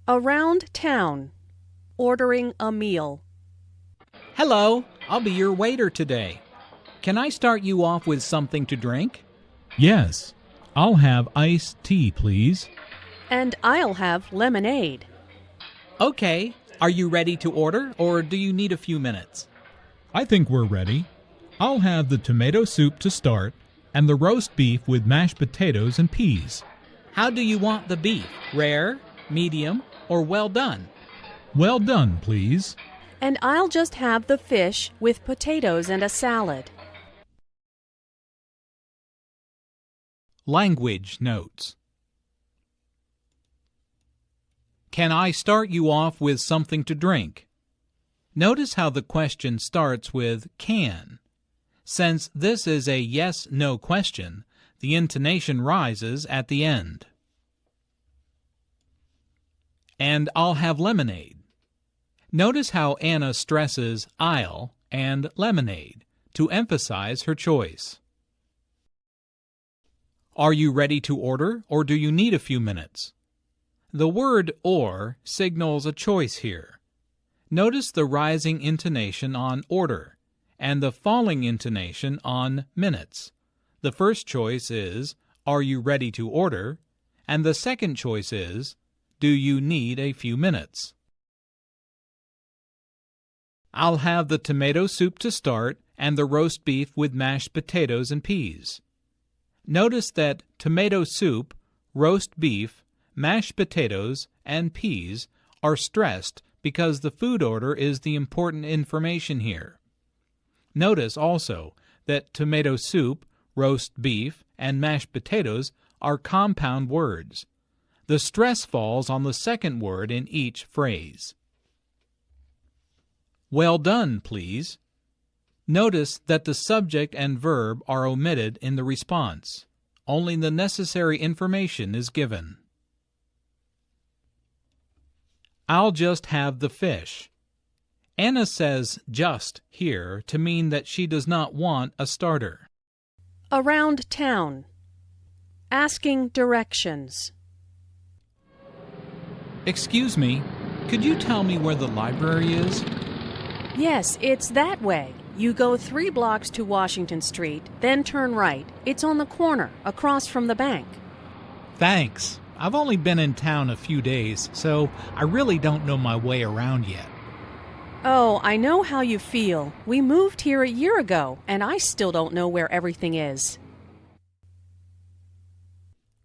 Around town. Ordering a meal. Hello, I'll be your waiter today. Can I start you off with something to drink? Yes. I'll have iced tea, please. And I'll have lemonade. Okay, are you ready to order, or do you need a few minutes? I think we're ready. I'll have the tomato soup to start and the roast beef with mashed potatoes and peas. How do you want the beef? Rare, medium, or well done? Well done, please. And I'll just have the fish with potatoes and a salad. Language notes. Can I start you off with something to drink? Notice how the question starts with can. Since this is a yes-no question, the intonation rises at the end. And I'll have lemonade. Notice how Anna stresses I'll and lemonade to emphasize her choice. Are you ready to order, or do you need a few minutes? The word or signals a choice here. Notice the rising intonation on order and the falling intonation on minutes. The first choice is, are you ready to order? And the second choice is, do you need a few minutes? I'll have the tomato soup to start and the roast beef with mashed potatoes and peas. Notice that tomato soup, roast beef, mashed potatoes, and peas are stressed because the food order is the important information here. Notice also that tomato soup, roast beef, and mashed potatoes are compound words. The stress falls on the second word in each phrase. Well done, please. Notice that the subject and verb are omitted in the response. Only the necessary information is given. I'll just have the fish. Anna says just here to mean that she does not want a starter. Around town. Asking directions. Excuse me, could you tell me where the library is? Yes, it's that way. You go 3 blocks to Washington Street, then turn right. It's on the corner, across from the bank. Thanks. I've only been in town a few days, so I really don't know my way around yet. Oh, I know how you feel. We moved here a year ago, and I still don't know where everything is.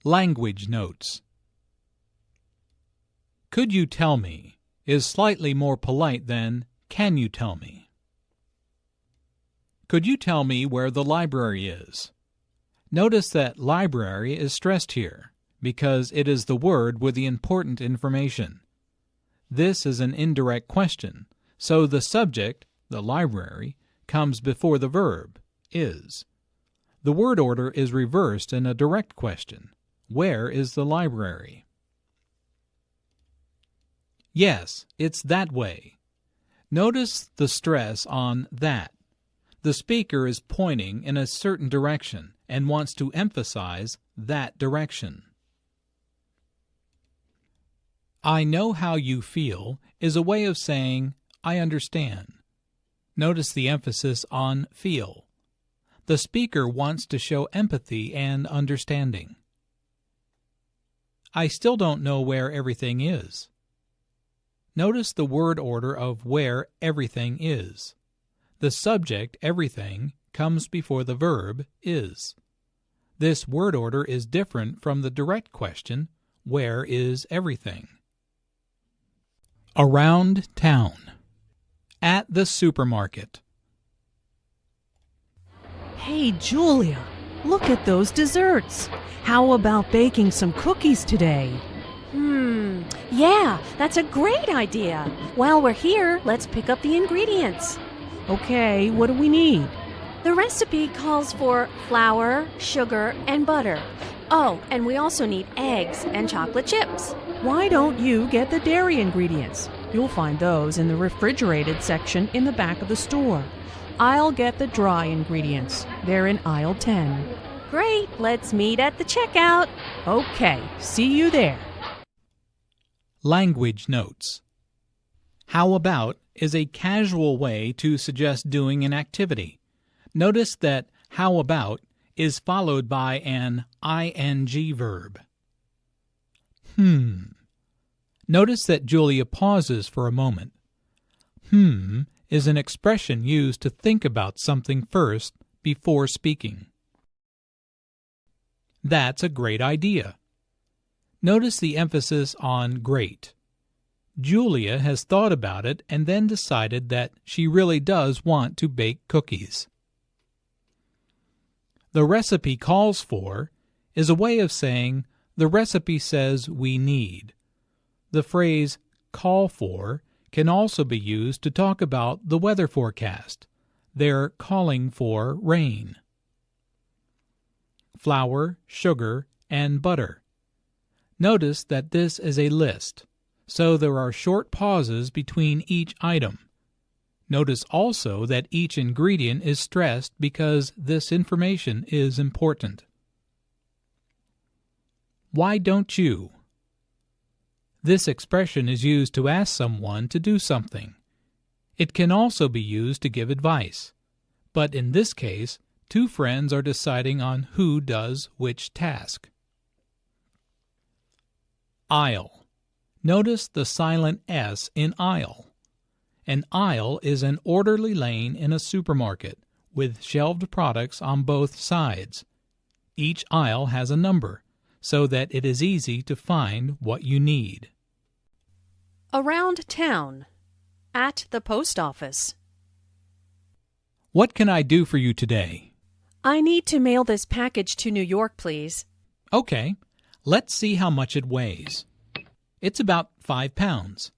Language notes. Could you tell me is slightly more polite than can you tell me? Could you tell me where the library is? Notice that library is stressed here because it is the word with the important information. This is an indirect question, so the subject, the library, comes before the verb, is. The word order is reversed in a direct question. Where is the library? Yes, it's that way. Notice the stress on that. The speaker is pointing in a certain direction and wants to emphasize that direction. I know how you feel is a way of saying, I understand. Notice the emphasis on feel. The speaker wants to show empathy and understanding. I still don't know where everything is. Notice the word order of where everything is. The subject, everything, comes before the verb, is. This word order is different from the direct question, where is everything? Around town. At the supermarket. Hey, Julia, look at those desserts. How about baking some cookies today? Yeah, that's a great idea. While we're here, let's pick up the ingredients. Okay, what do we need? The recipe calls for flour, sugar, and butter. Oh, and we also need eggs and chocolate chips. Why don't you get the dairy ingredients? You'll find those in the refrigerated section in the back of the store. I'll get the dry ingredients. They're in aisle 10. Great, let's meet at the checkout. Okay, see you there. Language notes. How about is a casual way to suggest doing an activity. Notice that how about is followed by an ing verb. Notice that Julia pauses for a moment. Is an expression used to think about something first before speaking. That's a great idea. Notice the emphasis on great. Julia has thought about it and then decided that she really does want to bake cookies. The recipe calls for is a way of saying the recipe says we need. The phrase call for can also be used to talk about the weather forecast. They're calling for rain. Flour, sugar, and butter. Notice that this is a list, so there are short pauses between each item. Notice also that each ingredient is stressed because this information is important. Why don't you? This expression is used to ask someone to do something. It can also be used to give advice, but in this case, two friends are deciding on who does which task. Aisle. Notice the silent S in aisle. An aisle is an orderly lane in a supermarket with shelved products on both sides. Each aisle has a number, so that it is easy to find what you need. Around town. At the post office. What can I do for you today? I need to mail this package to New York, please. Okay, let's see how much it weighs. It's about 5 pounds.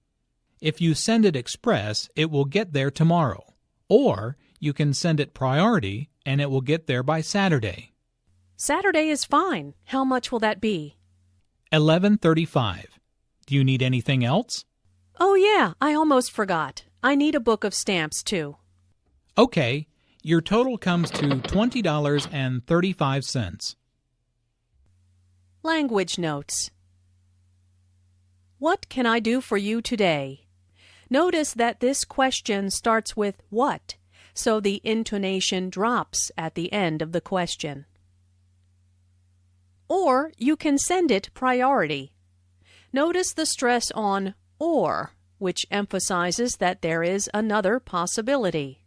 If you send it express, it will get there tomorrow. Or you can send it priority and it will get there by Saturday. Saturday is fine. How much will that be? $11.35. Do you need anything else? Oh yeah, I almost forgot. I need a book of stamps too. Okay, your total comes to $20.35. Language notes. What can I do for you today? Notice that this question starts with what, so the intonation drops at the end of the question. Or you can send it priority. Notice the stress on or, which emphasizes that there is another possibility.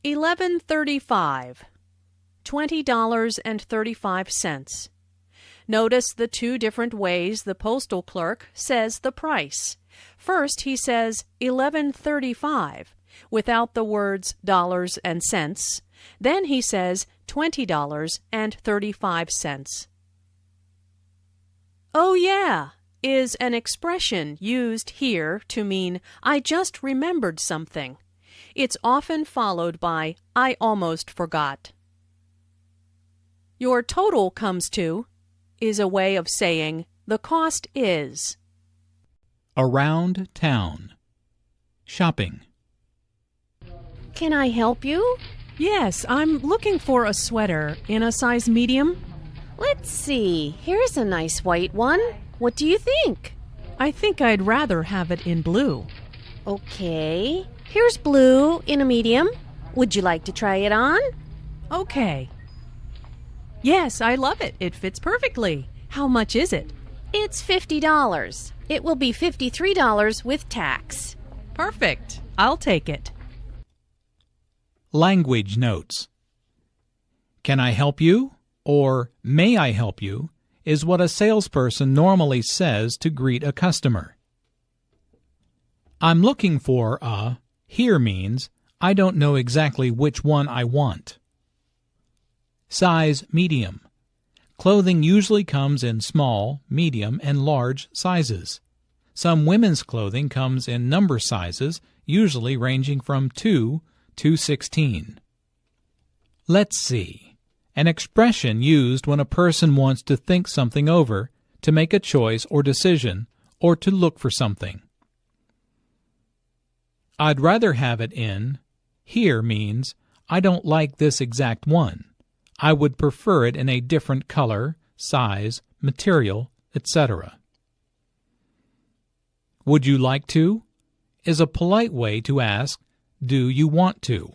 $11.35. $20.35. Notice the two different ways the postal clerk says the price. First, he says $11.35 without the words dollars and cents. Then he says $20.35. Oh yeah is an expression used here to mean I just remembered something. It's often followed by I almost forgot. Your total comes to is a way of saying the cost is. Around town. Shopping. Can I help you? Yes, I'm looking for a sweater in a size medium. Let's see. Here's a nice white one. What do you think? I think I'd rather have it in blue. Okay. Here's blue in a medium. Would you like to try it on? Okay. Yes, I love it. It fits perfectly. How much is it? It's $50. It will be $53 with tax. Perfect. I'll take it. Language notes. Can I help you? Or may I help you? Is what a salesperson normally says to greet a customer. I'm looking for a here means I don't know exactly which one I want. Size medium. Clothing usually comes in small, medium, and large sizes. Some women's clothing comes in number sizes, usually ranging from 2 to 16. Let's see. An expression used when a person wants to think something over, to make a choice or decision, or to look for something. I'd rather have it in here means I don't like this exact one. I would prefer it in a different color, size, material, etc. Would you like to is a polite way to ask, do you want to?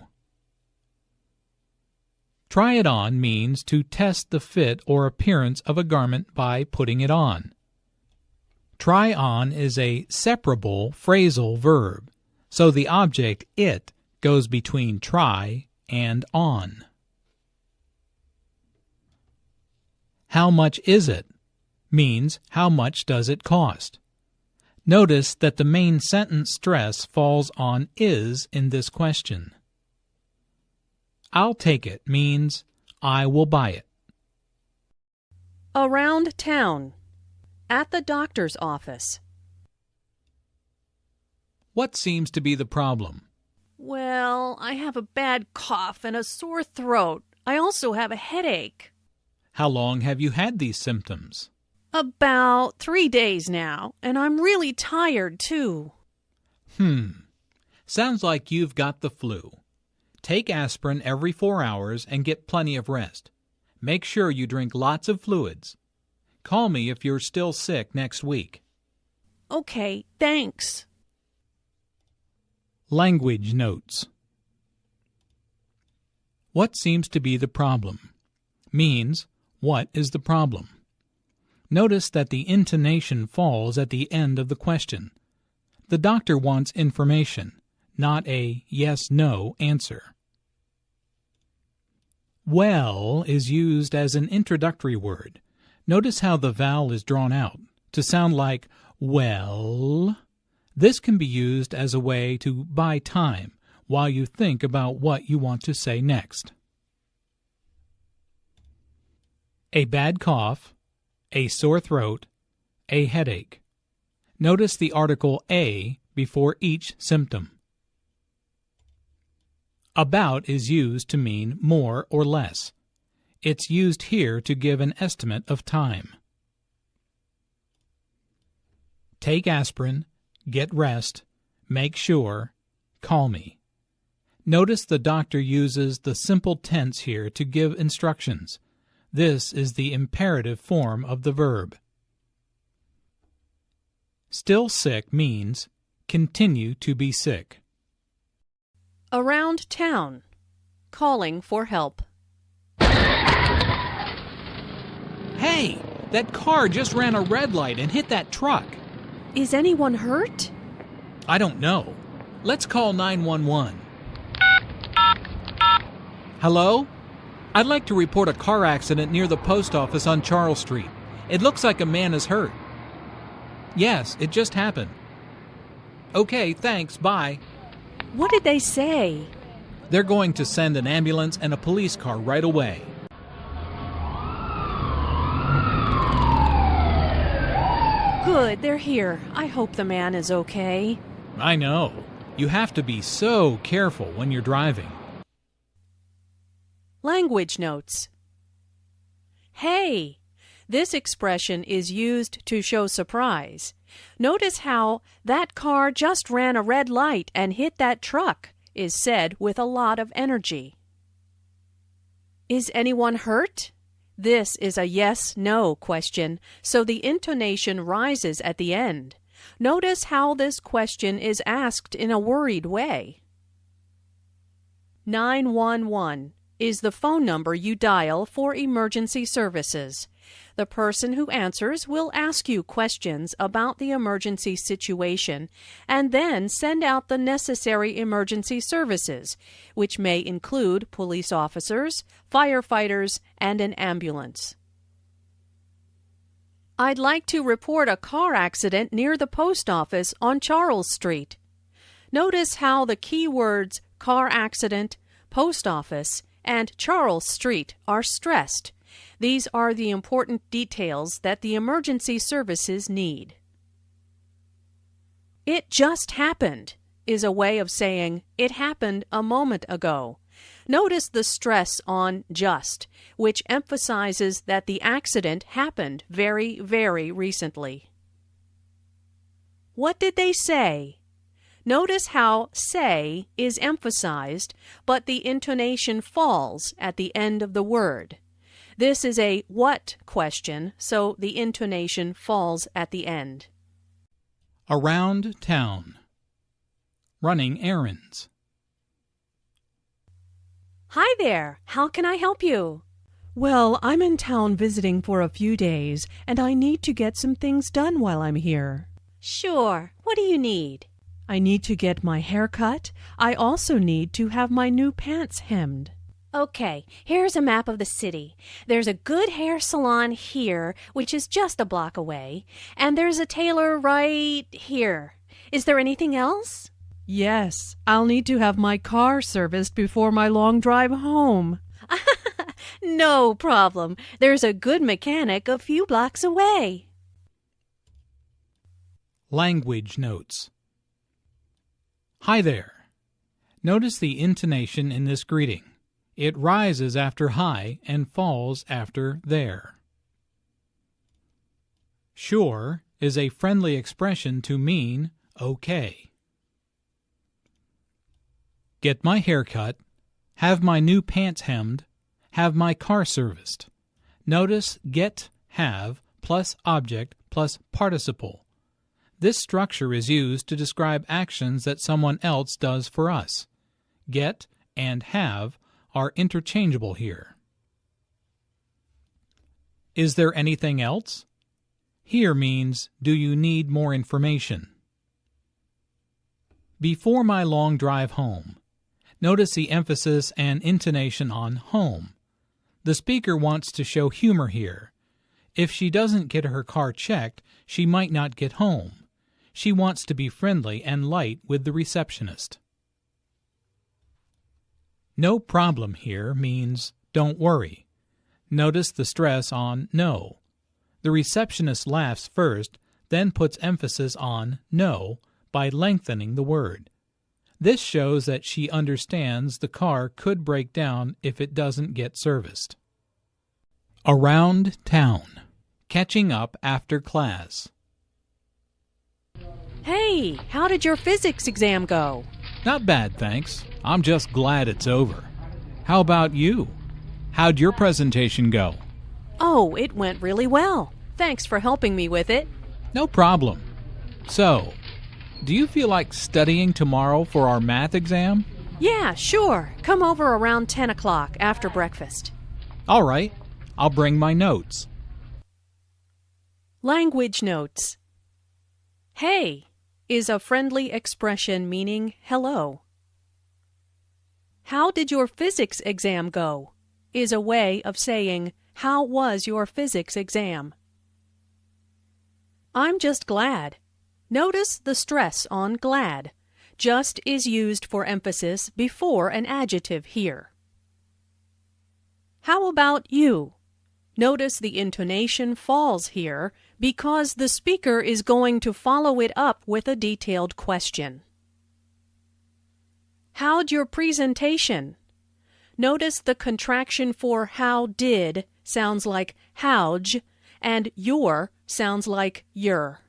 Try it on means to test the fit or appearance of a garment by putting it on. Try on is a separable phrasal verb, so the object it goes between try and on. How much is it means how much does it cost. Notice that the main sentence stress falls on is in this question. I'll take it means I will buy it. Around town. At the doctor's office. What seems to be the problem? Well, I have a bad cough and a sore throat. I also have a headache. How long have you had these symptoms? About 3 days now, and I'm really tired, too. Sounds like you've got the flu. Take aspirin every 4 hours and get plenty of rest. Make sure you drink lots of fluids. Call me if you're still sick next week. Okay, thanks. Language notes. What seems to be the problem means what is the problem. Notice that the intonation falls at the end of the question. The doctor wants information, not a yes-no answer. Well is used as an introductory word. Notice how the vowel is drawn out to sound like well. This can be used as a way to buy time while you think about what you want to say next. A bad cough, a sore throat, a headache. Notice the article a before each symptom. About is used to mean more or less. It's used here to give an estimate of time. Take aspirin, get rest, make sure, call me. Notice the doctor uses the simple tense here to give instructions. This is the imperative form of the verb. Still sick means continue to be sick. Around town. Calling for help. Hey, that car just ran a red light and hit that truck. Is anyone hurt? I don't know. Let's call 911. Hello? I'd like to report a car accident near the post office on Charles Street. It looks like a man is hurt. Yes, it just happened. Okay, thanks, bye. What did they say? They're going to send an ambulance and a police car right away. Good, they're here. I hope the man is okay. I know. You have to be so careful when you're driving. Language notes. Hey! This expression is used to show surprise. Notice how that car just ran a red light and hit that truck is said with a lot of energy. Is anyone hurt? This is a yes-no question, so the intonation rises at the end. Notice how this question is asked in a worried way. 911 is the phone number you dial for emergency services. The person who answers will ask you questions about the emergency situation and then send out the necessary emergency services, which may include police officers, firefighters, and an ambulance. I'd like to report a car accident near the post office on Charles Street. Notice how the keywords car accident, post office, and Charles Street are stressed. These are the important details that the emergency services need. It just happened is a way of saying it happened a moment ago. Notice the stress on just, which emphasizes that the accident happened very, very recently. What did they say? Notice how say is emphasized, but the intonation falls at the end of the word. This is a what question, so the intonation falls at the end. Around town. Running errands. Hi there. How can I help you? Well, I'm in town visiting for a few days, and I need to get some things done while I'm here. Sure. What do you need? I need to get my hair cut. I also need to have my new pants hemmed. Okay, here's a map of the city. There's a good hair salon here, which is just a block away, and there's a tailor right here. Is there anything else? Yes, I'll need to have my car serviced before my long drive home. No problem. There's a good mechanic a few blocks away. Language notes. Hi there. Notice the intonation in this greeting. It rises after hi and falls after there. Sure is a friendly expression to mean okay. Get my hair cut, have my new pants hemmed, have my car serviced. Notice get, have, plus object, plus participle. This structure is used to describe actions that someone else does for us. Get and have are interchangeable here. Is there anything else? Here means, do you need more information? Before my long drive home. Notice the emphasis and intonation on home. The speaker wants to show humor here. If she doesn't get her car checked, she might not get home. She wants to be friendly and light with the receptionist. No problem here means don't worry. Notice the stress on no. The receptionist laughs first, then puts emphasis on no by lengthening the word. This shows that she understands the car could break down if it doesn't get serviced. Around town. Catching up after class. Hey, how did your physics exam go? Not bad, thanks. I'm just glad it's over. How about you? How'd your presentation go? Oh, it went really well. Thanks for helping me with it. No problem. So, do you feel like studying tomorrow for our math exam? Yeah, sure. Come over around 10 o'clock after breakfast. All right. I'll bring my notes. Language notes. Hey is a friendly expression meaning hello. How did your physics exam go? Is a way of saying, how was your physics exam? I'm just glad. Notice the stress on glad. Just is used for emphasis before an adjective here. How about you? Notice the intonation falls here because the speaker is going to follow it up with a detailed question. How'd your presentation? Notice the contraction for how did sounds like how'd and your sounds like your.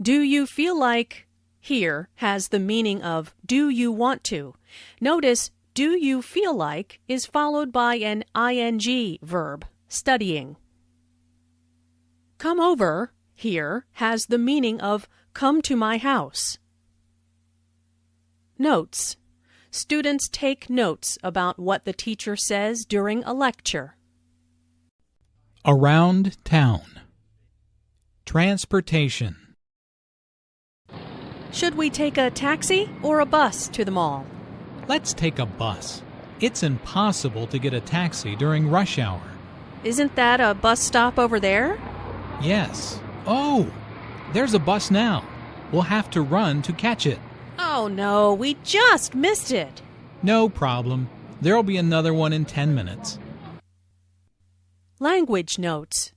Do you feel like here has the meaning of do you want to? Notice do you feel like is followed by an ing verb, studying. Come over here has the meaning of come to my house. Notes. Students take notes about what the teacher says during a lecture. Around town. Transportation. Should we take a taxi or a bus to the mall? Let's take a bus. It's impossible to get a taxi during rush hour. Isn't that a bus stop over there? Yes. Oh, there's a bus now. We'll have to run to catch it. Oh no, we just missed it. No problem. There'll be another one in 10 minutes. Language notes.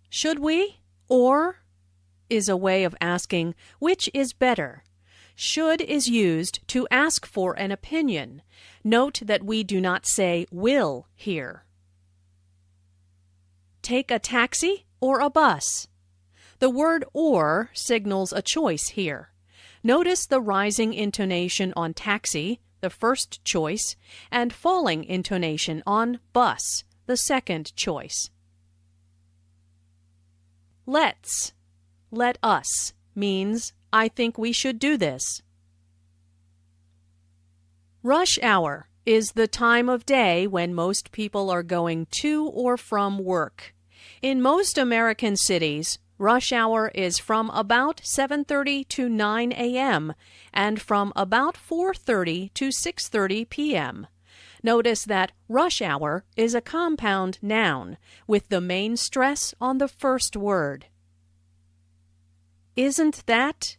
Should we or is a way of asking which is better. Should is used to ask for an opinion. Note that we do not say will here. Take a taxi or a bus. The word or signals a choice here. Notice the rising intonation on taxi, the first choice, and falling intonation on bus, the second choice. Let's, let us, means I think we should do this. Rush hour is the time of day when most people are going to or from work. In most American cities, rush hour is from about 7:30 to 9 a.m. and from about 4:30 to 6:30 p.m. Notice that rush hour is a compound noun with the main stress on the first word. Isn't that?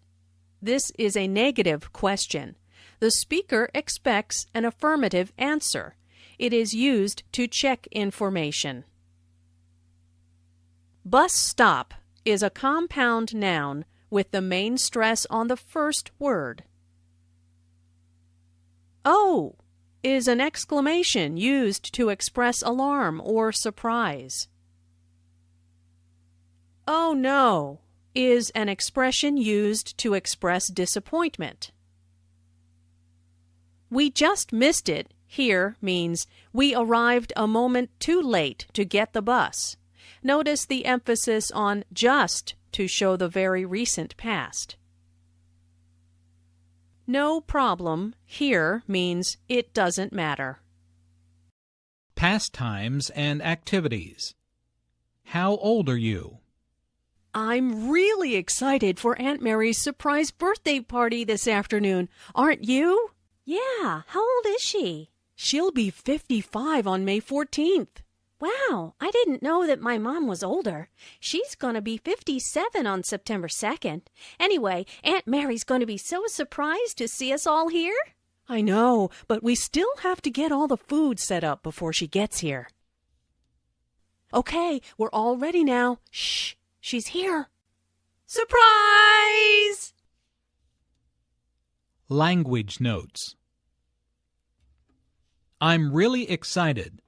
This is a negative question. The speaker expects an affirmative answer. It is used to check information. Bus stop is a compound noun with the main stress on the first word. Oh is an exclamation used to express alarm or surprise. Oh no is an expression used to express disappointment. We just missed it here means we arrived a moment too late to get the bus. Notice the emphasis on just to show the very recent past. No problem here means it doesn't matter. Pastimes and activities. How old are you? I'm really excited for Aunt Mary's surprise birthday party this afternoon. Aren't you? Yeah, how old is she? She'll be 55 on May 14th. Wow, I didn't know that my mom was older. She's going to be 57 on September 2nd. Anyway, Aunt Mary's going to be so surprised to see us all here. I know, but we still have to get all the food set up before she gets here. Okay, we're all ready now. Shh, she's here. Surprise! Language notes. I'm really excited.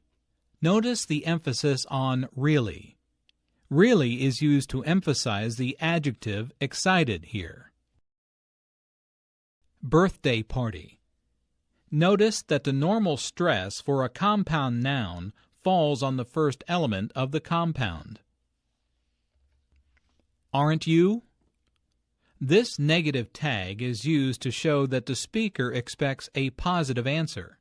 Notice the emphasis on really. Really is used to emphasize the adjective excited here. Birthday party. Notice that the normal stress for a compound noun falls on the first element of the compound. Aren't you? This negative tag is used to show that the speaker expects a positive answer.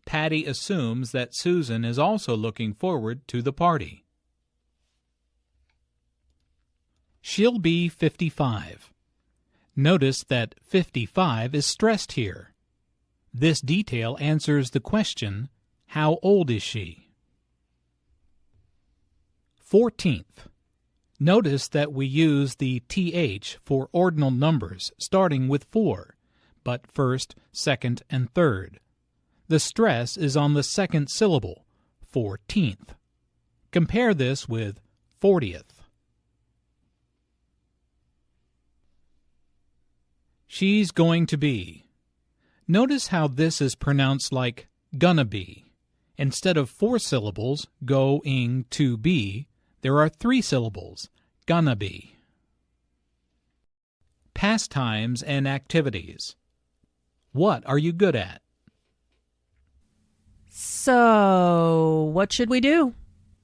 Patty assumes that Susan is also looking forward to the party. She'll be 55. Notice that 55 is stressed here. This detail answers the question, how old is she? 14th. Notice that we use the th for ordinal numbers starting with 4, but first, second, and third. The stress is on the second syllable, 14th. Compare this with 40th. She's going to be. Notice how this is pronounced like gonna be. Instead of 4 syllables, going to be, there are 3 syllables, gonna be. Pastimes and activities. What are you good at? So, what should we do?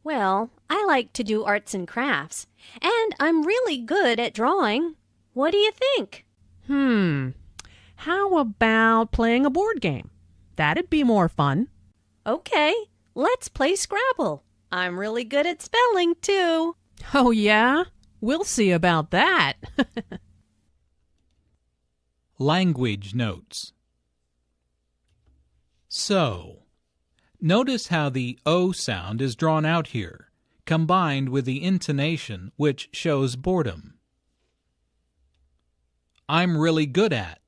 Well, I like to do arts and crafts, and I'm really good at drawing. What do you think? How about playing a board game? That'd be more fun. Okay, let's play Scrabble. I'm really good at spelling, too. Oh, yeah? We'll see about that. Language notes. So. Notice how the O sound is drawn out here, combined with the intonation which shows boredom. I'm really good at.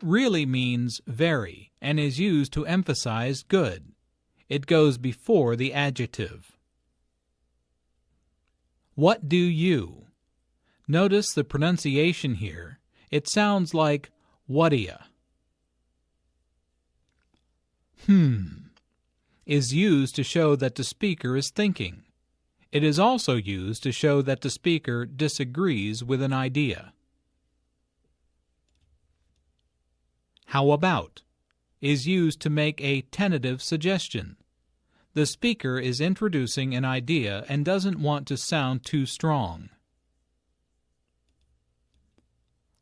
Really means very and is used to emphasize good. It goes before the adjective. What do you? Notice the pronunciation here. It sounds like what'ya. Is used to show that the speaker is thinking. It is also used to show that the speaker disagrees with an idea. How about is used to make a tentative suggestion. The speaker is introducing an idea and doesn't want to sound too strong.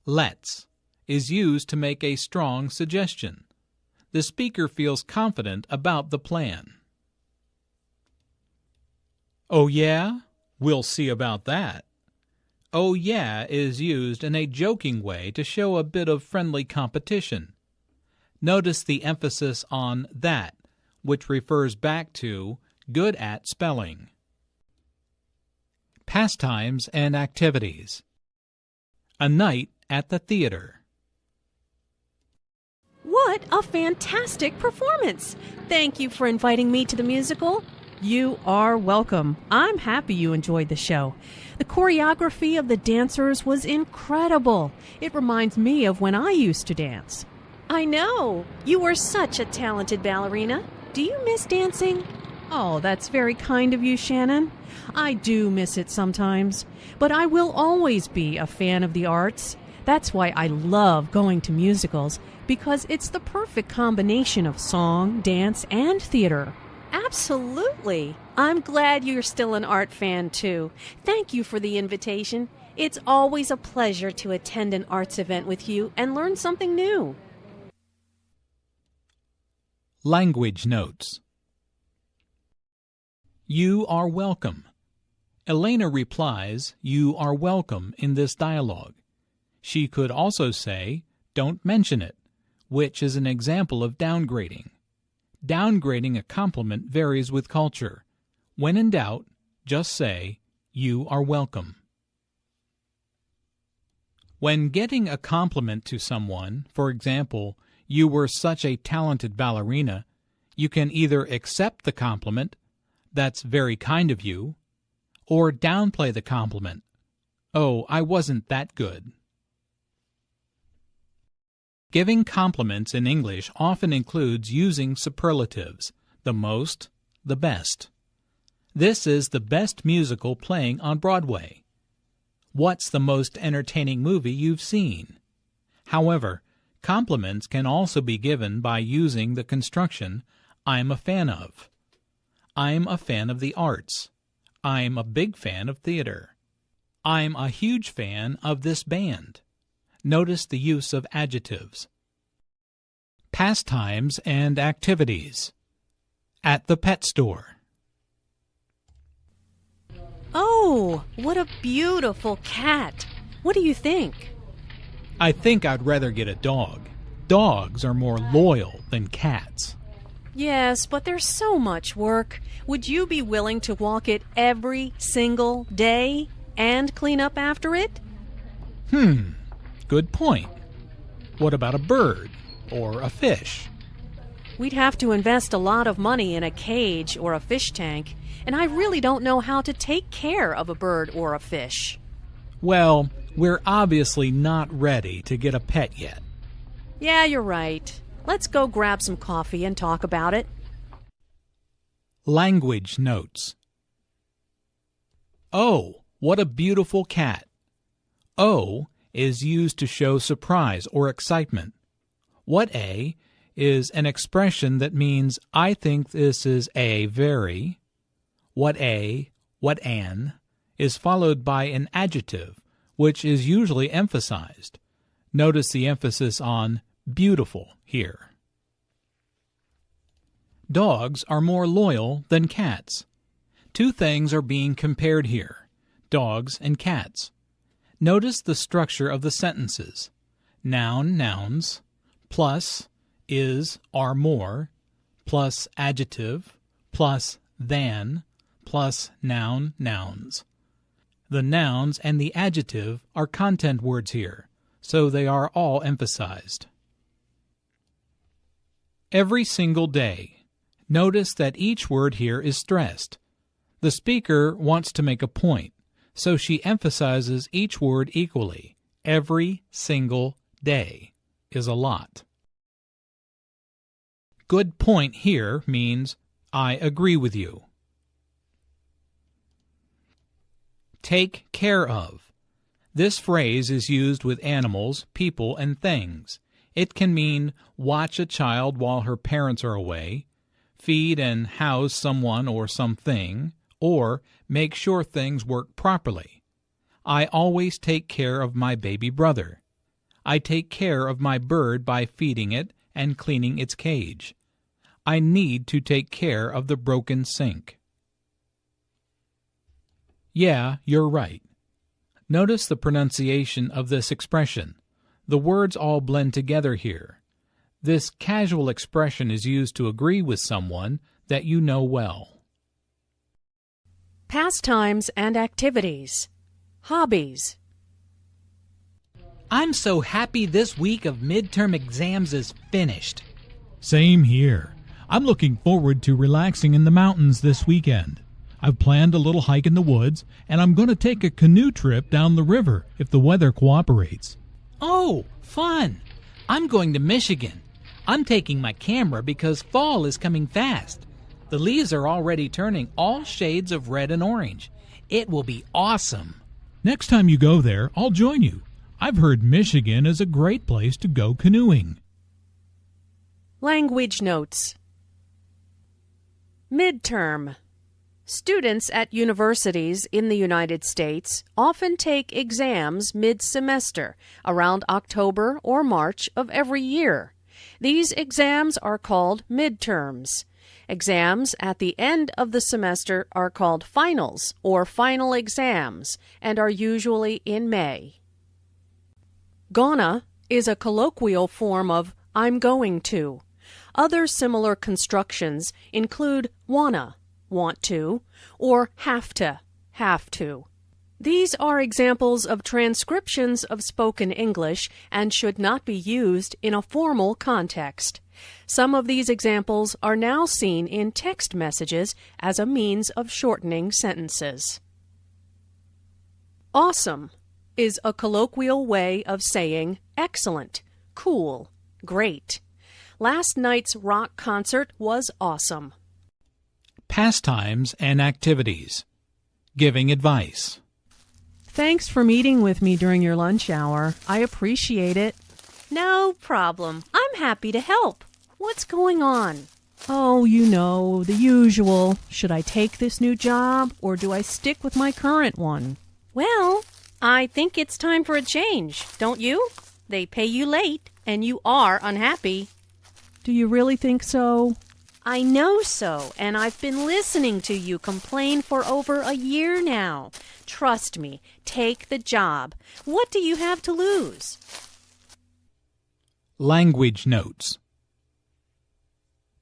Let's is used to make a strong suggestion. The speaker feels confident about the plan. Oh yeah? We'll see about that. Oh yeah is used in a joking way to show a bit of friendly competition. Notice the emphasis on that, which refers back to good at spelling. Pastimes and activities. A night at the theater. What a fantastic performance! Thank you for inviting me to the musical. You are welcome. I'm happy you enjoyed the show. The choreography of the dancers was incredible. It reminds me of when I used to dance. I know. You were such a talented ballerina. Do you miss dancing? Oh, that's very kind of you, Shannon. I do miss it sometimes, but I will always be a fan of the arts. That's why I love going to musicals, because it's the perfect combination of song, dance, and theater. Absolutely. I'm glad you're still an art fan, too. Thank you for the invitation. It's always a pleasure to attend an arts event with you and learn something new. Language notes. You are welcome. Elena replies, "You are welcome" in this dialogue. She could also say, "Don't mention it," which is an example of downgrading. Downgrading a compliment varies with culture. When in doubt, just say, "You are welcome." When getting a compliment to someone, for example, "You were such a talented ballerina," you can either accept the compliment, "That's very kind of you," or downplay the compliment, "Oh, I wasn't that good." Giving compliments in English often includes using superlatives, the most, the best. This is the best musical playing on Broadway. What's the most entertaining movie you've seen? However, compliments can also be given by using the construction "I'm a fan of." I'm a fan of the arts. I'm a big fan of theater. I'm a huge fan of this band. Notice the use of adjectives. Pastimes and activities. At the pet store. Oh, what a beautiful cat. What do you think? I think I'd rather get a dog. Dogs are more loyal than cats. Yes, but there's so much work. Would you be willing to walk it every single day and clean up after it? Good point. What about a bird or a fish? We'd have to invest a lot of money in a cage or a fish tank, and I really don't know how to take care of a bird or a fish. Well, we're obviously not ready to get a pet yet. Yeah, you're right. Let's go grab some coffee and talk about it. Language notes. Oh, what a beautiful cat. Oh is used to show surprise or excitement. What a is an expression that means I think this is a very. What an is followed by an adjective, which is usually emphasized. Notice the emphasis on beautiful here. Dogs are more loyal than cats. Two things are being compared here, dogs and cats. Notice the structure of the sentences. Noun, nouns, plus is, are more, plus adjective, plus than, plus noun, nouns. The nouns and the adjective are content words here, so they are all emphasized. Every single day. Notice that each word here is stressed. The speaker wants to make a point, so she emphasizes each word equally. Every single day is a lot. Good point here means I agree with you. Take care of. This phrase is used with animals, people, and things. It can mean watch a child while her parents are away, feed and house someone or something, or make sure things work properly. I always take care of my baby brother. I take care of my bird by feeding it and cleaning its cage. I need to take care of the broken sink. Yeah, you're right. Notice the pronunciation of this expression. The words all blend together here. This casual expression is used to agree with someone that you know well. Pastimes and activities. Hobbies. I'm so happy this week of midterm exams is finished. Same here. I'm looking forward to relaxing in the mountains this weekend. I've planned a little hike in the woods, and I'm going to take a canoe trip down the river if the weather cooperates. Oh, fun! I'm going to Michigan. I'm taking my camera because fall is coming fast. The leaves are already turning all shades of red and orange. It will be awesome. Next time you go there, I'll join you. I've heard Michigan is a great place to go canoeing. Language notes. Midterm. Students at universities in the United States often take exams mid-semester, around October or March of every year. These exams are called midterms. Exams at the end of the semester are called finals or final exams and are usually in May. Gonna is a colloquial form of I'm going to. Other similar constructions include wanna, want to, or have to, have to. These are examples of transcriptions of spoken English and should not be used in a formal context. Some of these examples are now seen in text messages as a means of shortening sentences. Awesome is a colloquial way of saying excellent, cool, great. Last night's rock concert was awesome. Pastimes and activities. Giving advice. Thanks for meeting with me during your lunch hour. I appreciate it. No problem. I'm happy to help. What's going on? Oh, you know, the usual. Should I take this new job or do I stick with my current one? Well, I think it's time for a change, don't you? They pay you late and you are unhappy. Do you really think so? I know so, and I've been listening to you complain for over a year now. Trust me, take the job. What do you have to lose? Language notes.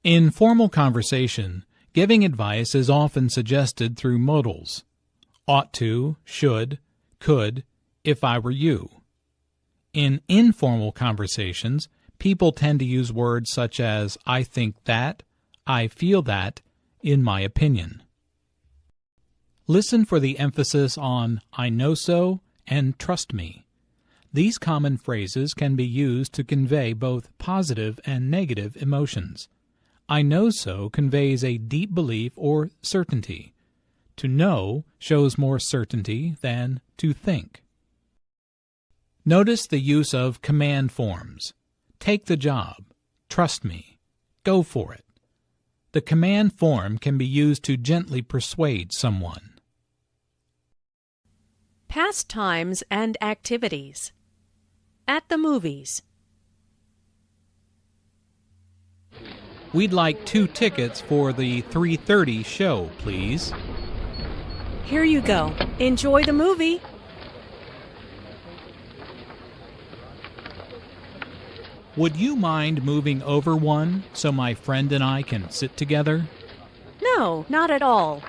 In formal conversation, giving advice is often suggested through modals. Ought to, should, could, if I were you. In informal conversations, people tend to use words such as I think that, I feel that, in my opinion. Listen for the emphasis on I know so and trust me. These common phrases can be used to convey both positive and negative emotions. I know so conveys a deep belief or certainty. To know shows more certainty than to think. Notice the use of command forms. Take the job. Trust me. Go for it. The command form can be used to gently persuade someone. Pastimes and activities. At the movies. We'd like 2 tickets for the 3:30 show, please. Here you go. Enjoy the movie. Would you mind moving over one so my friend and I can sit together? No, not at all.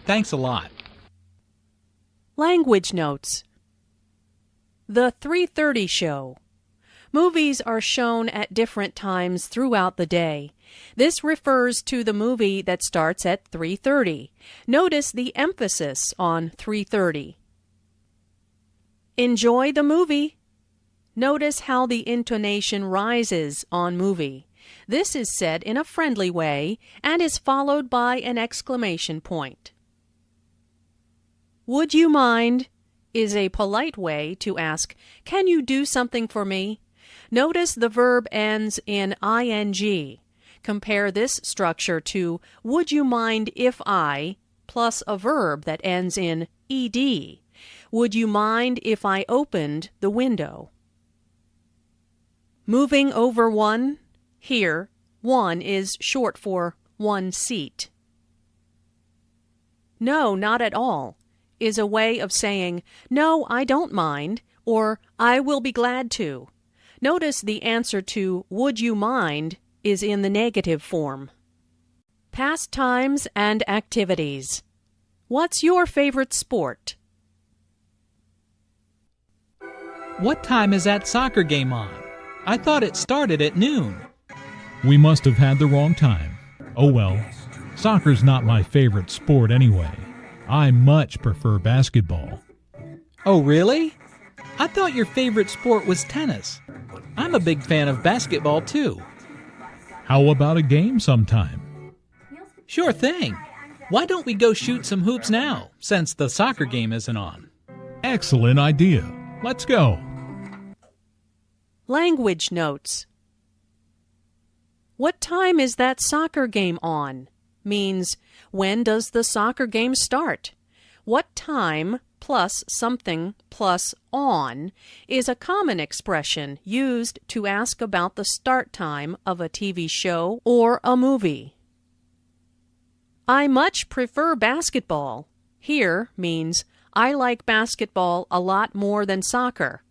Thanks a lot. Language notes. The 3:30 show. Movies are shown at different times throughout the day. This refers to the movie that starts at 3:30. Notice the emphasis on 3:30. Enjoy the movie. Notice how the intonation rises on movie. This is said in a friendly way and is followed by an exclamation point. Would you mind is a polite way to ask, can you do something for me? Notice the verb ends in ing. Compare this structure to would you mind if I plus a verb that ends in ed. Would you mind if I opened the window? Moving over one. Here, one is short for one seat. No, not at all is a way of saying, no, I don't mind, or I will be glad to. Notice the answer to would you mind is in the negative form. Pastimes and activities. What's your favorite sport? What time is that soccer game on? I thought it started at noon. We must have had the wrong time. Oh well, soccer's not my favorite sport anyway. I much prefer basketball. Oh, really? I thought your favorite sport was tennis. I'm a big fan of basketball, too. How about a game sometime? Sure thing. Why don't we go shoot some hoops now, since the soccer game isn't on? Excellent idea. Let's go. Language notes. What time is that soccer game on? Means, when does the soccer game start? What time plus something plus on is a common expression used to ask about the start time of a TV show or a movie. I much prefer basketball. Here means I like basketball a lot more than soccer.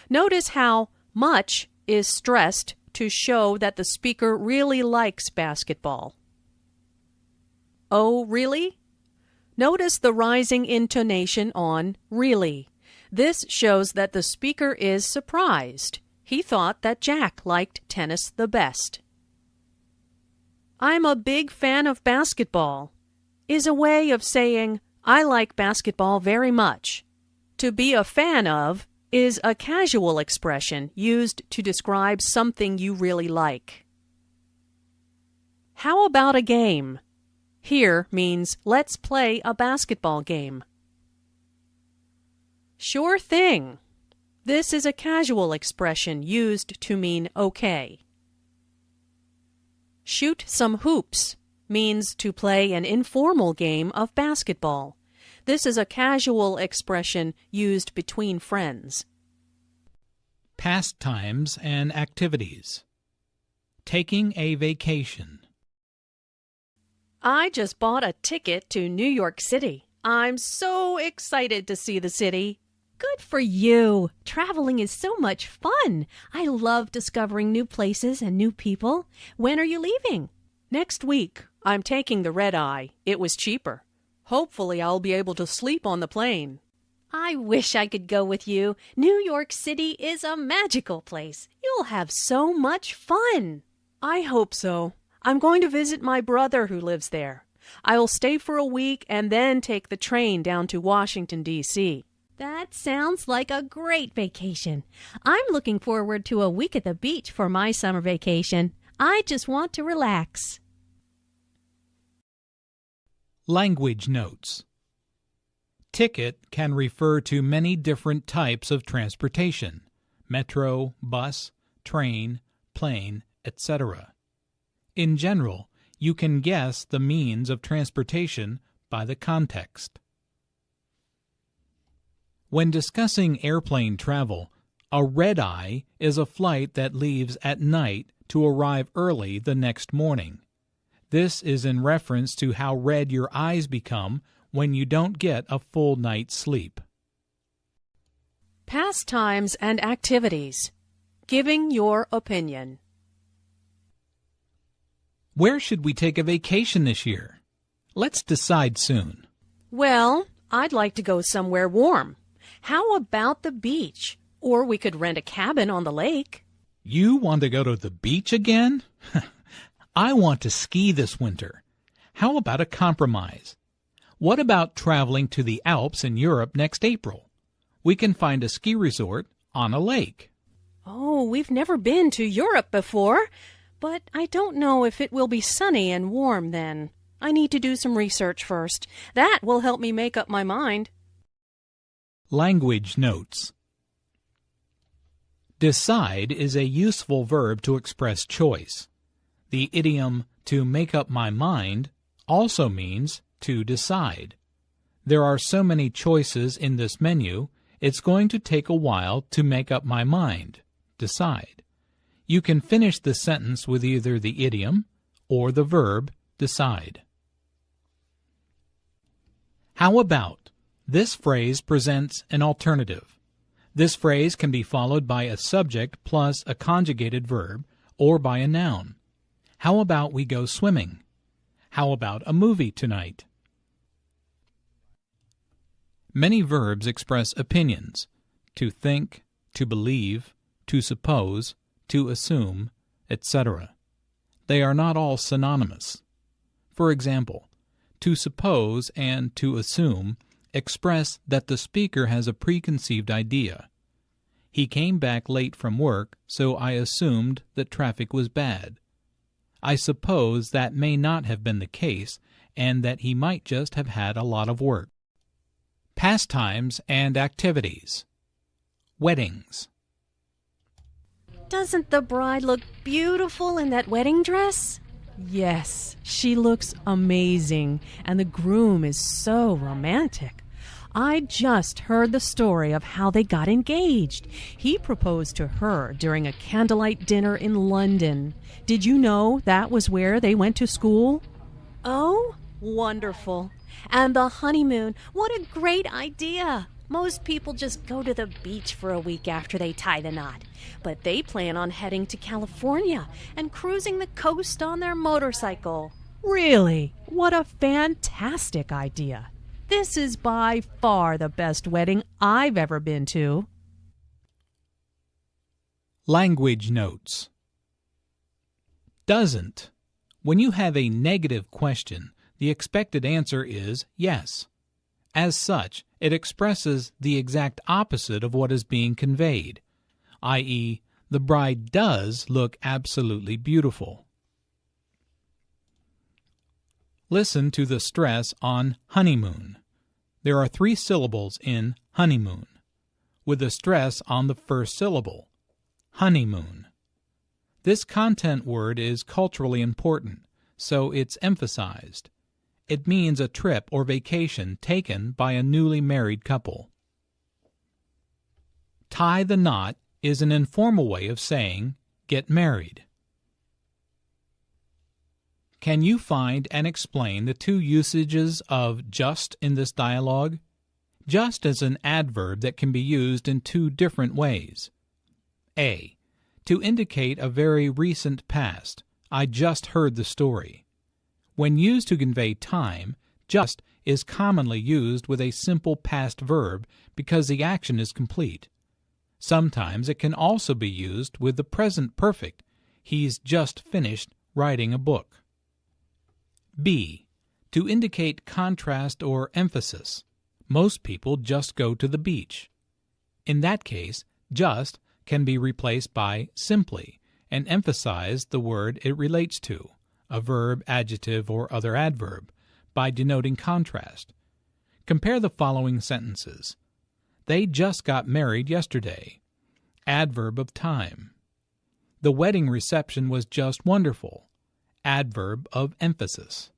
Notice how much is stressed to show that the speaker really likes basketball. Oh, really? Notice the rising intonation on really. This shows that the speaker is surprised. He thought that Jack liked tennis the best. I'm a big fan of basketball is a way of saying I like basketball very much. To be a fan of is a casual expression used to describe something you really like. How about a game? Here means let's play a basketball game. Sure thing. This is a casual expression used to mean okay. Shoot some hoops means to play an informal game of basketball. This is a casual expression used between friends. Pastimes and activities. Taking a vacation. I just bought a ticket to New York City. I'm so excited to see the city. Good for you. Traveling is so much fun. I love discovering new places and new people. When are you leaving? Next week. I'm taking the red-eye. It was cheaper. Hopefully I'll be able to sleep on the plane. I wish I could go with you. New York City is a magical place. You'll have so much fun. I hope so. I'm going to visit my brother who lives there. I'll stay for a week and then take the train down to Washington, D.C. That sounds like a great vacation. I'm looking forward to a week at the beach for my summer vacation. I just want to relax. Language notes. Ticket can refer to many different types of transportation: metro, bus, train, plane, etc. In general, you can guess the means of transportation by the context. When discussing airplane travel, a red-eye is a flight that leaves at night to arrive early the next morning. This is in reference to how red your eyes become when you don't get a full night's sleep. Pastimes and activities. Giving your opinion. Where should we take a vacation this year? Let's decide soon. Well, I'd like to go somewhere warm. How about the beach? Or we could rent a cabin on the lake. You want to go to the beach again? I want to ski this winter. How about a compromise? What about traveling to the Alps in Europe next April? We can find a ski resort on a lake. Oh, we've never been to Europe before, but I don't know if it will be sunny and warm then. I need to do some research first. That will help me make up my mind. Language notes. Decide is a useful verb to express choice. The idiom to make up my mind also means to decide. There are so many choices in this menu, it's going to take a while to make up my mind, decide. You can finish the sentence with either the idiom or the verb decide. How about? This phrase presents an alternative. This phrase can be followed by a subject plus a conjugated verb or by a noun. How about we go swimming? How about a movie tonight? Many verbs express opinions: to think, to believe, to suppose, to assume, etc. They are not all synonymous. For example, to suppose and to assume express that the speaker has a preconceived idea. He came back late from work, so I assumed that traffic was bad. I suppose that may not have been the case, and that he might just have had a lot of work. Pastimes and activities. Weddings. Doesn't the bride look beautiful in that wedding dress? Yes, she looks amazing, and the groom is so romantic. I just heard the story of how they got engaged. He proposed to her during a candlelight dinner in London. Did you know that was where they went to school? Oh, wonderful. And the honeymoon, what a great idea. Most people just go to the beach for a week after they tie the knot. But they plan on heading to California and cruising the coast on their motorcycle. Really? What a fantastic idea. This is by far the best wedding I've ever been to. Language notes. Doesn't. When you have a negative question, the expected answer is yes. As such, it expresses the exact opposite of what is being conveyed, i.e., the bride does look absolutely beautiful. Listen to the stress on honeymoon. There are 3 syllables in honeymoon, with a stress on the first syllable, honeymoon. This content word is culturally important, so it's emphasized. It means a trip or vacation taken by a newly married couple. Tie the knot is an informal way of saying get married. Can you find and explain the 2 usages of just in this dialogue? Just is an adverb that can be used in 2 different ways. A. To indicate a very recent past. I just heard the story. When used to convey time, just is commonly used with a simple past verb because the action is complete. Sometimes it can also be used with the present perfect. He's just finished writing a book. B. To indicate contrast or emphasis. Most people just go to the beach. In that case, just can be replaced by simply and emphasize the word it relates to, a verb, adjective, or other adverb, by denoting contrast. Compare the following sentences. They just got married yesterday. Adverb of time. The wedding reception was just wonderful. Adverb of emphasis.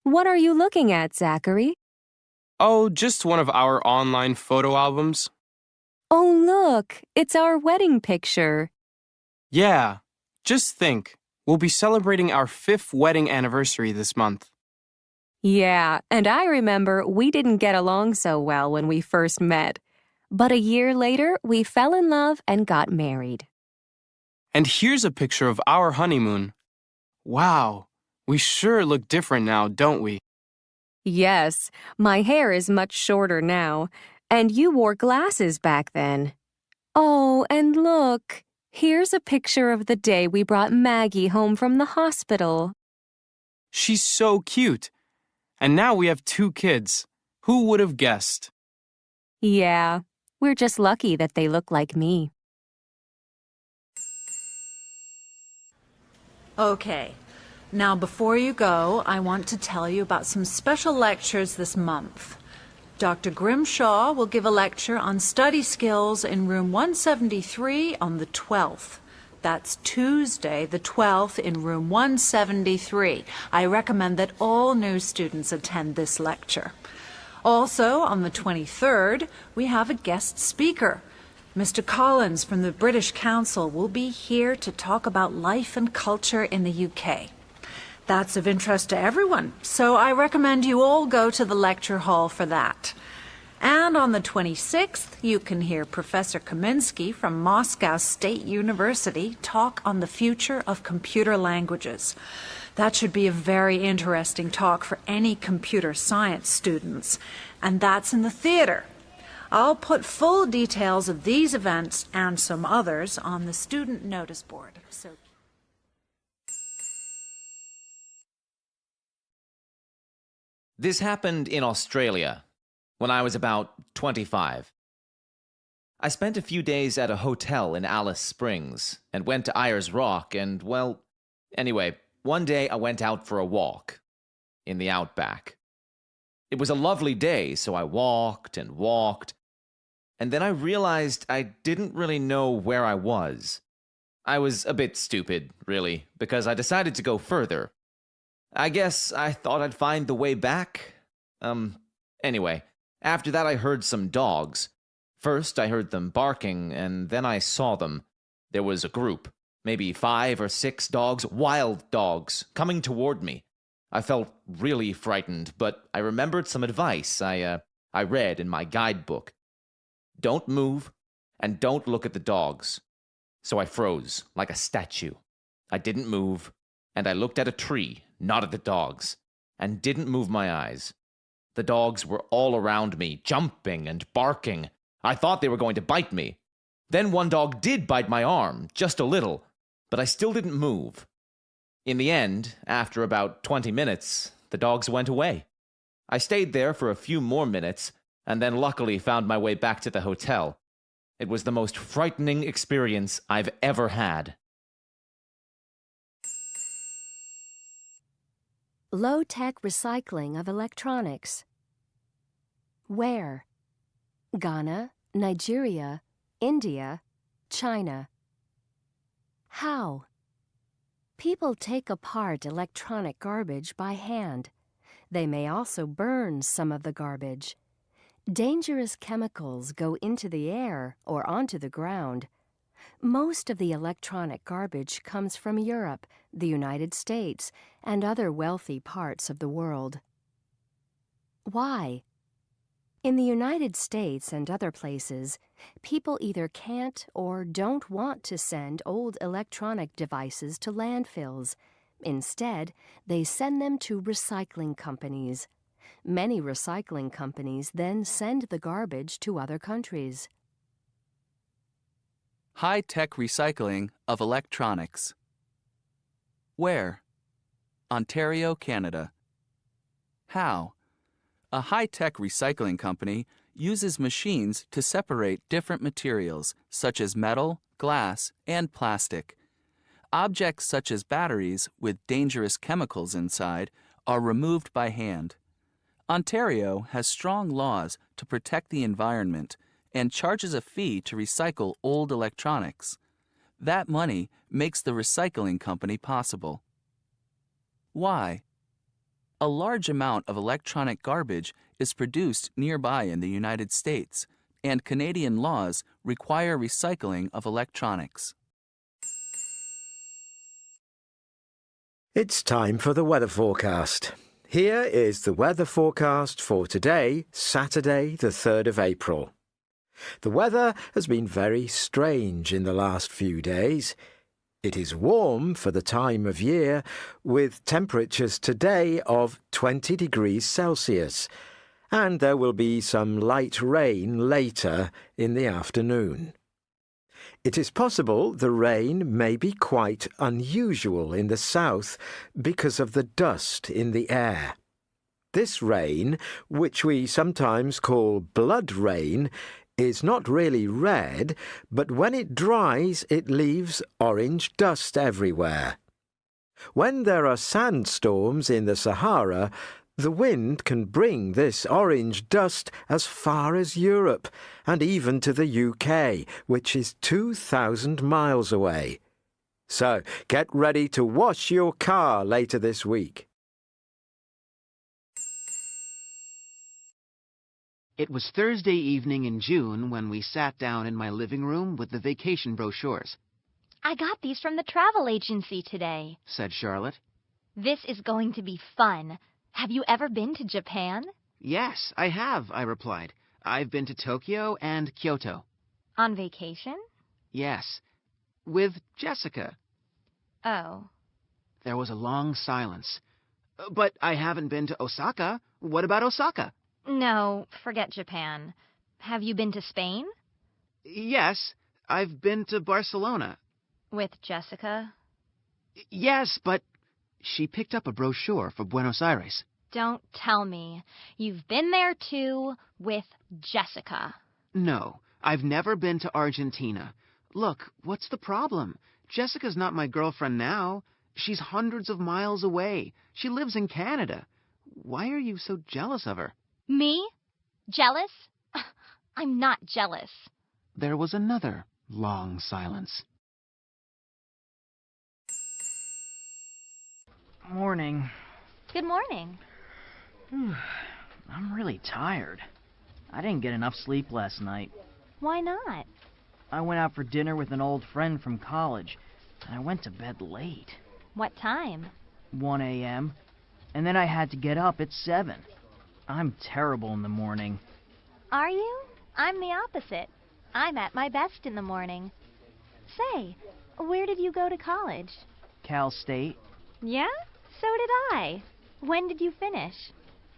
What are you looking at, Zachary? Oh, just one of our online photo albums. Oh, look, it's our wedding picture. Yeah, just think, we'll be celebrating our 5th wedding anniversary this month. Yeah, and I remember we didn't get along so well when we first met. But a year later, we fell in love and got married. And here's a picture of our honeymoon. Wow, we sure look different now, don't we? Yes, my hair is much shorter now, and you wore glasses back then. Oh, and look, here's a picture of the day we brought Maggie home from the hospital. She's so cute. And now we have 2 kids. Who would have guessed? Yeah, we're just lucky that they look like me. Okay. Now, before you go, I want to tell you about some special lectures this month. Dr. Grimshaw will give a lecture on study skills in room 173 on the 12th. That's Tuesday, the 12th, in room 173. I recommend that all new students attend this lecture. Also, on the 23rd, we have a guest speaker. Mr. Collins from the British Council will be here to talk about life and culture in the UK. That's of interest to everyone, so I recommend you all go to the lecture hall for that. And on the 26th, you can hear Professor Kaminsky from Moscow State University talk on the future of computer languages. That should be a very interesting talk for any computer science students, and that's in the theater. I'll put full details of these events and some others on the student notice board. This happened in Australia when I was about 25. I spent a few days at a hotel in Alice Springs and went to Ayers Rock and, well, anyway, one day I went out for a walk in the outback. It was a lovely day, so I walked and walked, and then I realized I didn't really know where I was. I was a bit stupid, really, because I decided to go further. I guess I thought I'd find the way back. Anyway, after that I heard some dogs. First I heard them barking, and then I saw them. There was a group, maybe 5 or 6 dogs, wild dogs, coming toward me. I felt really frightened, but I remembered some advice I read in my guidebook. Don't move, and don't look at the dogs. So I froze, like a statue. I didn't move, and I looked at a tree, not at the dogs, and didn't move my eyes. The dogs were all around me, jumping and barking. I thought they were going to bite me. Then one dog did bite my arm, just a little, but I still didn't move. In the end, after about 20 minutes, the dogs went away. I stayed there for a few more minutes, and then luckily found my way back to the hotel. It was the most frightening experience I've ever had. Low-tech recycling of electronics. Where? Ghana, Nigeria, India, China. How? People take apart electronic garbage by hand. They may also burn some of the garbage. Dangerous chemicals go into the air or onto the ground. Most of the electronic garbage comes from Europe, the United States, and other wealthy parts of the world. Why? In the United States and other places, people either can't or don't want to send old electronic devices to landfills. Instead, they send them to recycling companies. Many recycling companies then send the garbage to other countries. High-tech recycling of electronics. Where? Ontario, Canada. How? A high-tech recycling company uses machines to separate different materials, such as metal, glass, and plastic. Objects such as batteries with dangerous chemicals inside are removed by hand. Ontario has strong laws to protect the environment and charges a fee to recycle old electronics. That money makes the recycling company possible. Why? A large amount of electronic garbage is produced nearby in the United States, and Canadian laws require recycling of electronics. It's time for the weather forecast. Here is the weather forecast for today, Saturday, the 3rd of April. The weather has been very strange in the last few days. It is warm for the time of year, with temperatures today of 20 degrees Celsius, and there will be some light rain later in the afternoon. It is possible the rain may be quite unusual in the south because of the dust in the air. This rain, which we sometimes call blood rain, is not really red, but when it dries it leaves orange dust everywhere. When there are sandstorms in the Sahara, the wind can bring this orange dust as far as Europe and even to the UK, which is 2,000 miles away. So get ready to wash your car later this week. It was Thursday evening in June when we sat down in my living room with the vacation brochures. I got these from the travel agency today, said Charlotte. This is going to be fun. Have you ever been to Japan? Yes, I have, I replied. I've been to Tokyo and Kyoto. On vacation? Yes, with Jessica. Oh. There was a long silence. But I haven't been to Osaka. What about Osaka? No, forget Japan. Have you been to Spain? Yes, I've been to Barcelona. With Jessica? Yes, but she picked up a brochure for Buenos Aires. Don't tell me. You've been there too, with Jessica. No, I've never been to Argentina. Look, what's the problem? Jessica's not my girlfriend now. She's hundreds of miles away. She lives in Canada. Why are you so jealous of her? Me? Jealous? I'm not jealous. There was another long silence. Morning. Good morning. I'm really tired. I didn't get enough sleep last night. Why not? I went out for dinner with an old friend from college, and I went to bed late. What time? 1 a.m. And then I had to get up at 7. I'm terrible in the morning. Are you? I'm the opposite. I'm at my best in the morning. Say, where did you go to college? Cal State. Yeah? So did I. When did you finish?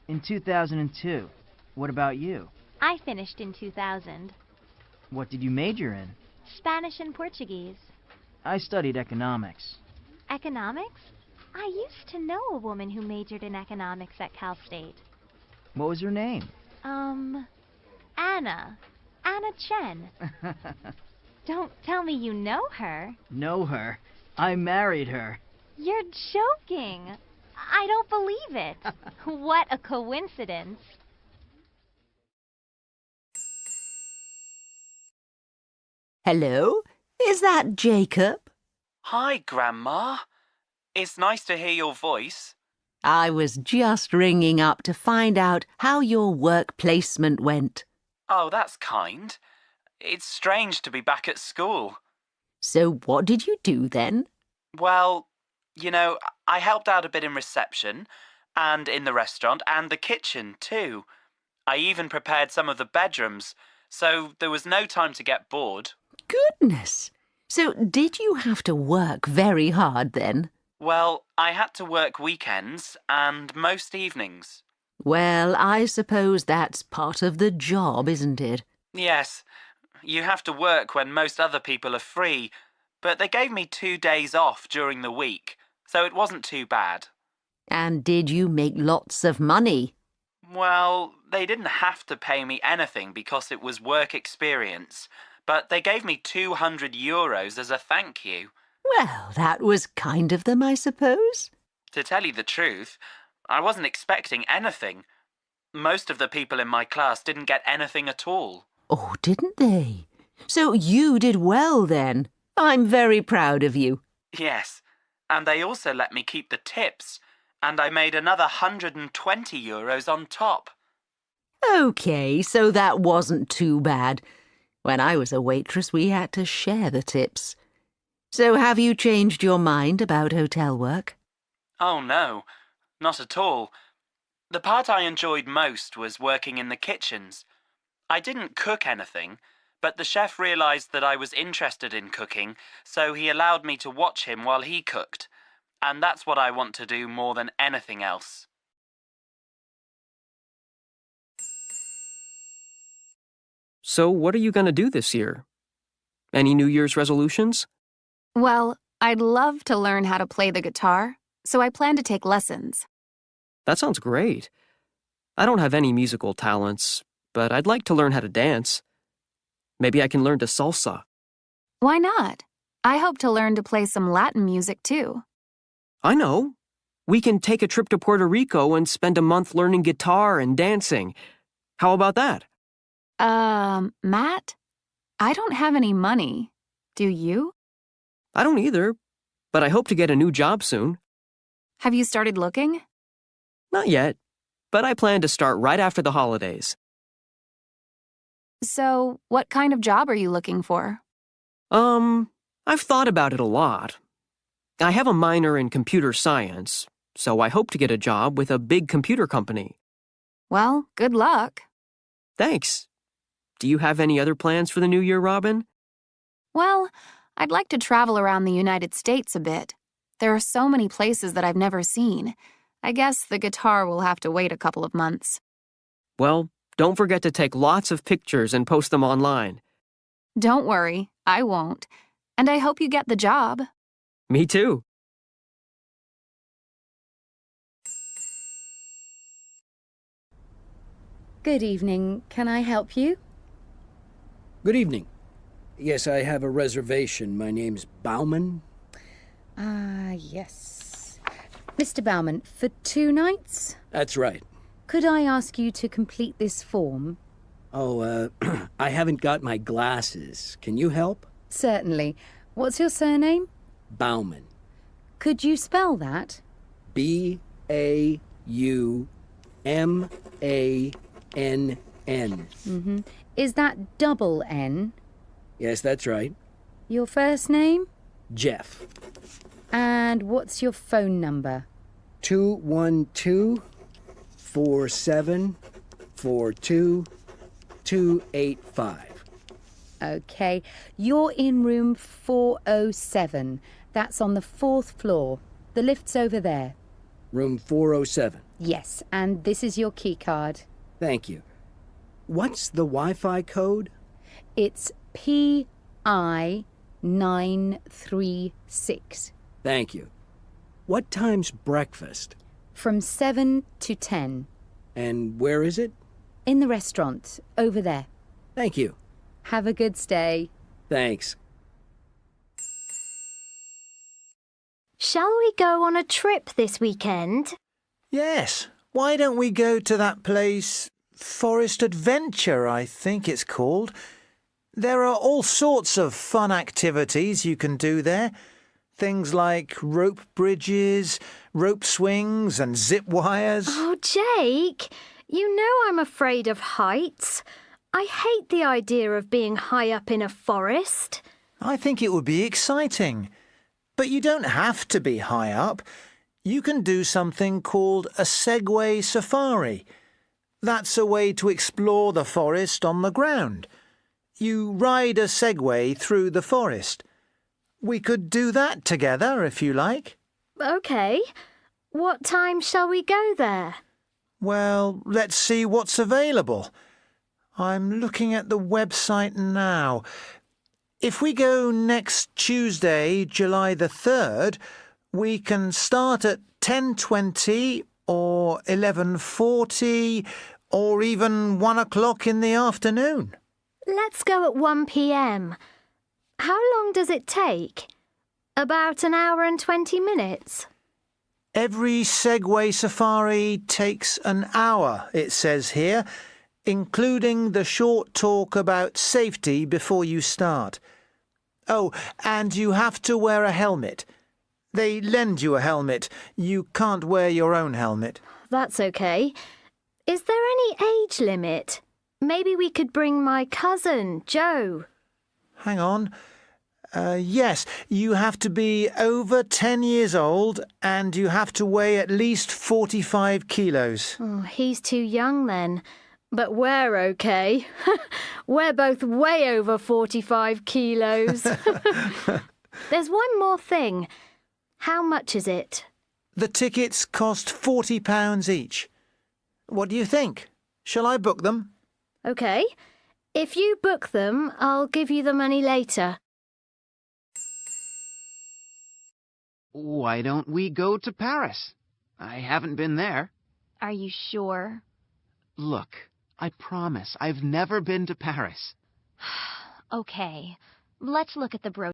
In 2002. What about you? I finished in 2000. What did you major in? Spanish and Portuguese. I studied economics. Economics? I used to know a woman who majored in economics at Cal State. What was her name? Anna. Anna Chen. Don't tell me you know her. Know her? I married her. You're joking. I don't believe it. What a coincidence. Hello? Is that Jacob? Hi, Grandma. It's nice to hear your voice. I was just ringing up to find out how your work placement went. Oh, that's kind. It's strange to be back at school. So what did you do then? Well, I helped out a bit in reception, and in the restaurant, and the kitchen, too. I even prepared some of the bedrooms, so there was no time to get bored. Goodness! So did you have to work very hard then? Well, I had to work weekends and most evenings. Well, I suppose that's part of the job, isn't it? Yes, you have to work when most other people are free, but they gave me 2 days off during the week, so it wasn't too bad. And did you make lots of money? Well, they didn't have to pay me anything because it was work experience, but they gave me €200 as a thank you. Well, that was kind of them, I suppose. To tell you the truth, I wasn't expecting anything. Most of the people in my class didn't get anything at all. Oh, didn't they? So you did well then. I'm very proud of you. Yes, and they also let me keep the tips, and I made another €120 on top. OK, so that wasn't too bad. When I was a waitress, we had to share the tips. So have you changed your mind about hotel work? Oh, no, not at all. The part I enjoyed most was working in the kitchens. I didn't cook anything, but the chef realized that I was interested in cooking, so he allowed me to watch him while he cooked. And that's what I want to do more than anything else. So what are you going to do this year? Any New Year's resolutions? Well, I'd love to learn how to play the guitar, so I plan to take lessons. That sounds great. I don't have any musical talents, but I'd like to learn how to dance. Maybe I can learn to salsa. Why not? I hope to learn to play some Latin music, too. I know. We can take a trip to Puerto Rico and spend a month learning guitar and dancing. How about that? Matt? I don't have any money. Do you? I don't either, but I hope to get a new job soon. Have you started looking? Not yet, but I plan to start right after the holidays. So, what kind of job are you looking for? I've thought about it a lot. I have a minor in computer science, so I hope to get a job with a big computer company. Well, good luck. Thanks. Do you have any other plans for the new year, Robin? Well, I'd like to travel around the United States a bit. There are so many places that I've never seen. I guess the guitar will have to wait a couple of months. Well, don't forget to take lots of pictures and post them online. Don't worry, I won't. And I hope you get the job. Me too. Good evening. Can I help you? Good evening. Yes, I have a reservation. My name's Bauman. Yes. Mr. Bauman, for 2 nights? That's right. Could I ask you to complete this form? Oh, I haven't got my glasses. Can you help? Certainly. What's your surname? Bauman. Could you spell that? B-A-U-M-A-N-N. Mm-hmm. Is that double N? Yes, that's right. Your first name? Jeff. And what's your phone number? 212-4742-285. Okay. You're in room 407. That's on the 4th floor. The lift's over there. Room 407. Yes, and this is your key card. Thank you. What's the Wi-Fi code? It's PI936. Thank you. What time's breakfast? From 7 to 10. And where is it? In the restaurant, over there. Thank you. Have a good stay. Thanks. Shall we go on a trip this weekend? Yes. Why don't we go to that place, Forest Adventure, I think it's called. There are all sorts of fun activities you can do there. Things like rope bridges, rope swings and zip wires. Oh, Jake, you know I'm afraid of heights. I hate the idea of being high up in a forest. I think it would be exciting. But you don't have to be high up. You can do something called a Segway safari. That's a way to explore the forest on the ground. You ride a Segway through the forest. We could do that together, if you like. OK. What time shall we go there? Well, let's see what's available. I'm looking at the website now. If we go next Tuesday, July the 3rd, we can start at 10:20 or 11:40 or even 1 o'clock in the afternoon. Let's go at 1 p.m. How long does it take? About an hour and 20 minutes. Every Segway safari takes an hour, it says here, including the short talk about safety before you start. Oh, and you have to wear a helmet. They lend you a helmet. You can't wear your own helmet. That's OK. Is there any age limit? Maybe we could bring my cousin, Joe. Hang on. Yes, you have to be over 10 years old and you have to weigh at least 45 kilos. Oh, he's too young then. But we're OK. We're both way over 45 kilos. There's one more thing. How much is it? The tickets cost £40 each. What do you think? Shall I book them? OK. If you book them, I'll give you the money later. Why don't we go to Paris? I haven't been there. Are you sure? Look, I promise I've never been to Paris. OK. Let's look at the brochure.